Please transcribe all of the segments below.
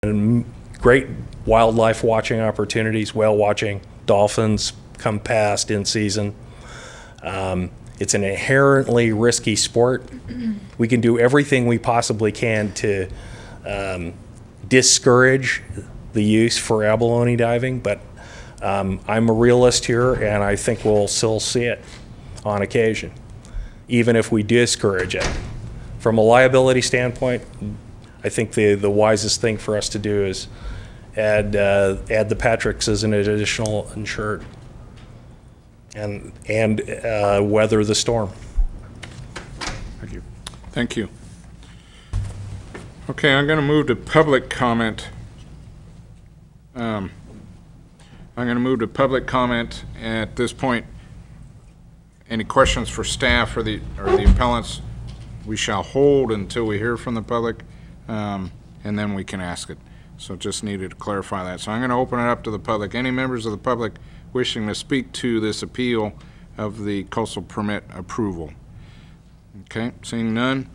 and great wildlife watching opportunities, whale watching, dolphins come past in season. It's an inherently risky sport. We can do everything we possibly can to discourage the use for abalone diving, but I'm a realist here, and I think we'll still see it on occasion, even if we discourage it. From a liability standpoint, I think the wisest thing for us to do is add the Patricks as an additional insured, and weather the storm. Thank you. Thank you. Okay, I'm going to move to public comment. I'm going to move to public comment at this point. Any questions for staff or the appellants, we shall hold until we hear from the public, and then we can ask it. So just needed to clarify that. So I'm going to open it up to the public. Any members of the public wishing to speak to this appeal of the coastal permit approval? Okay, seeing none.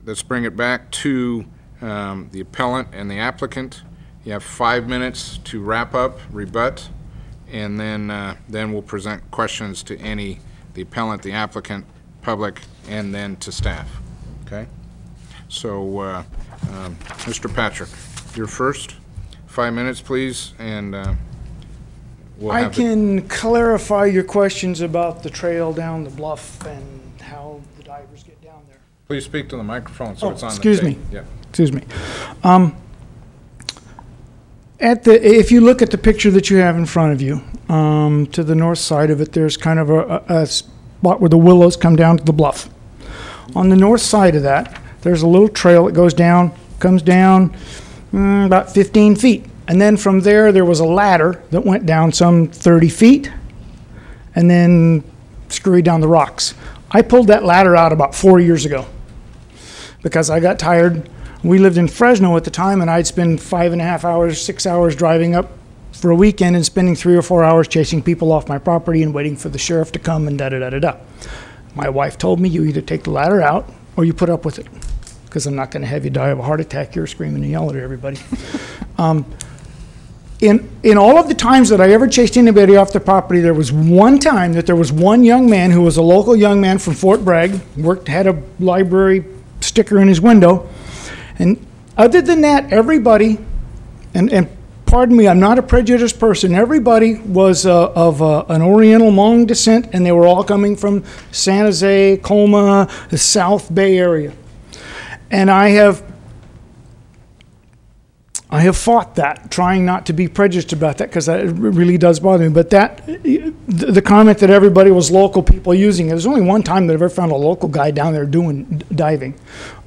Let's bring it back to the appellant and the applicant. You have 5 minutes to wrap up, rebut, and then we'll present questions to the appellant, the applicant, public, and then to staff. Okay? So, Mr. Patrick, you're first. 5 minutes, please, and we'll have I can clarify your questions about the trail down the bluff and how the divers get down there. Please speak to the microphone so it's on excuse the me. tape. Yeah. Excuse me. If you look at the picture that you have in front of you, to the north side of it, there's kind of a spot where the willows come down to the bluff. On the north side of that, there's a little trail that goes down, comes down about 15 feet. And then from there was a ladder that went down some 30 feet and then scurried down the rocks. I pulled that ladder out about 4 years ago because I got tired. We lived in Fresno at the time, and I'd spend 5.5 hours, 6 hours driving up for a weekend and spending 3 or 4 hours chasing people off my property and waiting for the sheriff to come and da-da-da-da-da. My wife told me, you either take the ladder out or you put up with it, because I'm not going to have you die of a heart attack here screaming and yelling at everybody. In all of the times that I ever chased anybody off the property, there was one time that there was one young man who was a local young man from Fort Bragg, had a library sticker in his window. And other than that, everybody, and pardon me, I'm not a prejudiced person, everybody was of an Oriental Hmong descent, and they were all coming from San Jose, Colma, the South Bay area. And I have fought that, trying not to be prejudiced about that, because that really does bother me. But the comment that everybody was local people using it, there's only one time that I've ever found a local guy down there doing diving.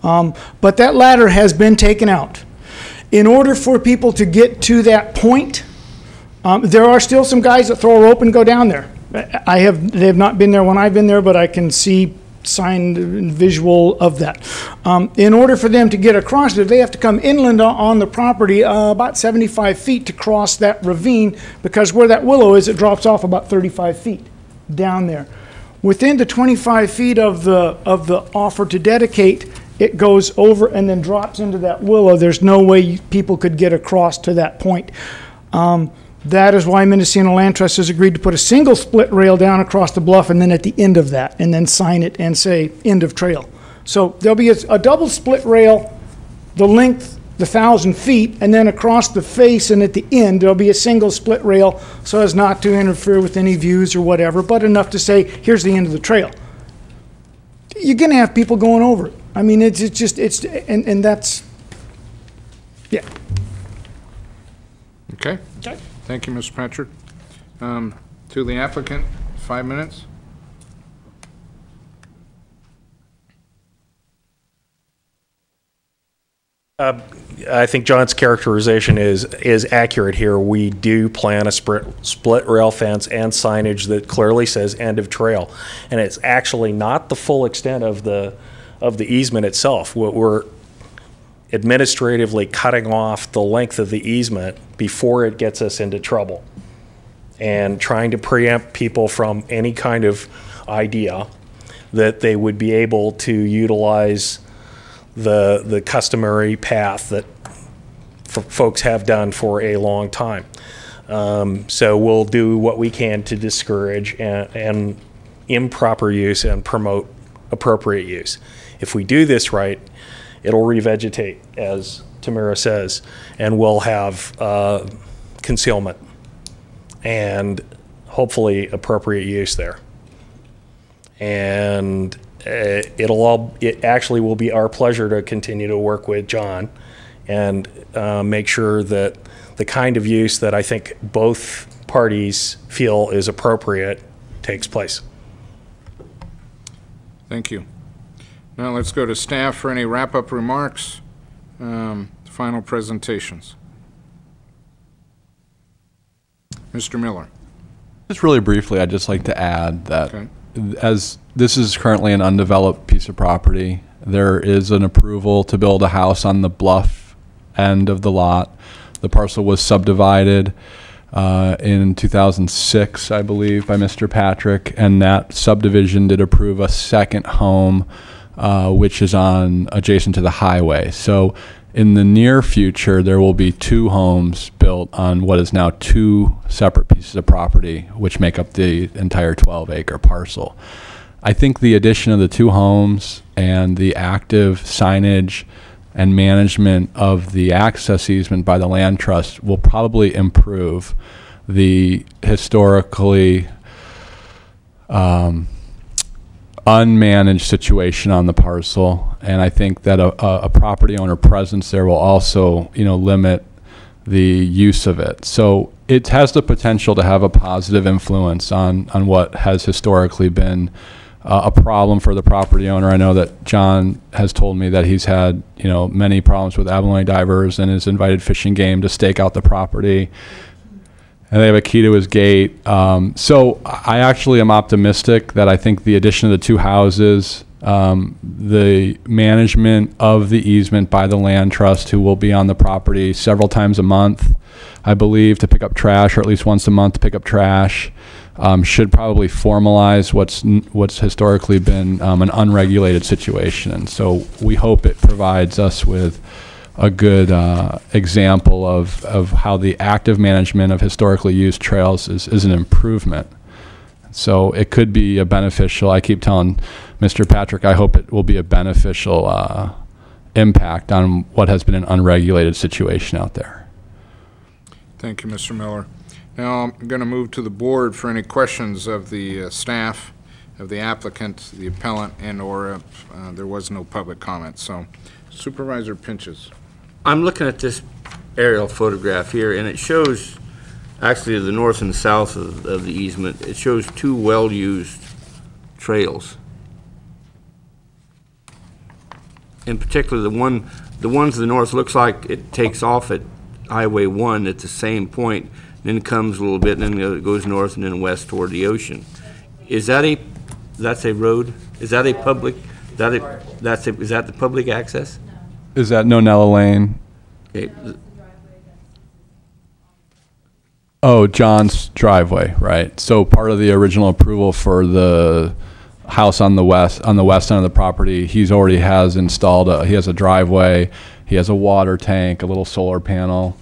But that ladder has been taken out. In order for people to get to that point, there are still some guys that throw a rope and go down there. They have not been there when I've been there, but I can see sign and visual of that. In order for them to get across it, they have to come inland on the property about 75 feet to cross that ravine, because where that willow is, it drops off about 35 feet down there. Within the 25 feet of the offer to dedicate, it goes over and then drops into that willow. There's no way people could get across to that point. That is why Mendocino Land Trust has agreed to put a single split rail down across the bluff, and then at the end of that, and then sign it and say end of trail. So there'll be a double split rail, the length, the 1,000 feet, and then across the face and at the end, there'll be a single split rail so as not to interfere with any views or whatever, but enough to say, here's the end of the trail. You're gonna have people going over it. I mean, and that's, yeah. Okay. Okay. Thank you, Mr. Patrick. To the applicant, 5 minutes. I think John's characterization is accurate here. We do plan a split rail fence and signage that clearly says end of trail, and it's actually not the full extent of the easement itself. We're administratively cutting off the length of the easement before it gets us into trouble, and trying to preempt people from any kind of idea that they would be able to utilize the customary path that folks have done for a long time. So we'll do what we can to discourage and improper use and promote appropriate use. If we do this right, it'll revegetate, as Tamara says, and we'll have concealment and hopefully appropriate use there. And it actually will be our pleasure to continue to work with John and make sure that the kind of use that I think both parties feel is appropriate takes place. Thank you. Now let's go to staff for any wrap-up remarks, final presentations. Mr. Miller. Just really briefly, I'd just like to add that Okay. as this is currently an undeveloped piece of property, there is an approval to build a house on the bluff end of the lot. The parcel was subdivided in 2006, I believe, by Mr. Patrick, and that subdivision did approve a second home, which is adjacent to the highway. So in the near future, there will be 2 homes built on what is now 2 separate pieces of property, which make up the entire 12-acre parcel. I think the addition of the 2 homes and the active signage and management of the access easement by the land trust will probably improve the historically unmanaged situation on the parcel, and I think that a property owner presence there will also, limit the use of it. So it has the potential to have a positive influence on what has historically been a problem for the property owner. I know that John has told me that he's had, many problems with abalone divers and has invited Fish and Game to stake out the property. And they have a key to his gate. So I actually am optimistic that I think the addition of the 2 houses, the management of the easement by the land trust, who will be on the property several times a month, I believe, to pick up trash, or at least once a month to pick up trash, should probably formalize what's historically been an unregulated situation. And so we hope it provides us with a good example of how the active management of historically used trails is an improvement. So it could be a beneficial, I keep telling Mr. Patrick, I hope it will be a beneficial impact on what has been an unregulated situation out there. Thank you, Mr. Miller. Now I'm going to move to the board for any questions of the staff, of the applicant, the appellant, and/or there was no public comment. So Supervisor Pinches. I'm looking at this aerial photograph here, and it shows actually the north and south of the easement. It shows 2 well-used trails. In particular, the ones to the north looks like it takes off at Highway 1 at the same point, then comes a little bit, and then it goes north and then west toward the ocean. Is that that's a road? Is that a public? Is that the public access? Is that Nonella Lane? Okay. Oh, John's driveway, right. So part of the original approval for the house on the west end of the property, he already has installed he has a driveway, he has a water tank, a little solar panel.